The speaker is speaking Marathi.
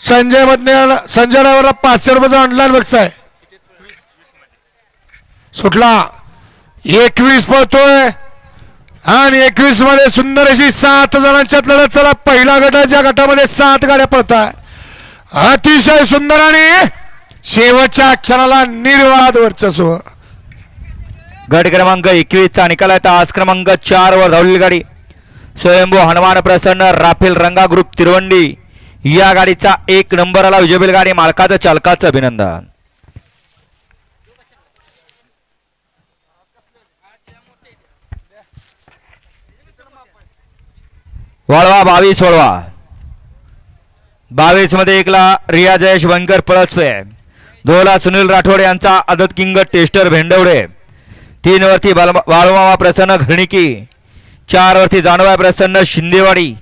संजय ड्रायव्हरला 500 रुपयाचा ऑनलाईन बक्षीस आहे. सुटला 21 पळतोय आणि 21 मध्ये सुंदर अशी 7 जणांच्यात लढत. चला पहिला गटाच्या गटामध्ये 7 गाड्या पळताय. अतिशय सुंदर आणि शेवटच्या क्षणाला निर्वाद वर्चस्व. गट क्रमांक 21 चा निकाल आहे. तास क्रमांक 4 वर धावलेली गाडी स्वयंभू हनुमान प्रसन्न राफेल रंगा ग्रुप तिरवंडी या गाडीचा 1 नंबरला विजयबेल गाडी मालकाचं चालकाचं अभिनंदन. वळवा 22 वळवा 22 मध्ये 1 ला रिया जयेश वनकर पळसवे, 2 ला सुनील राठोड यांचा आदत किंग टेस्टर भेंडवडे, 3 वरती वाळमावा प्रसन्न घरणिकी, 4 वरती जानवाय प्रसन्न शिंदेवाडी,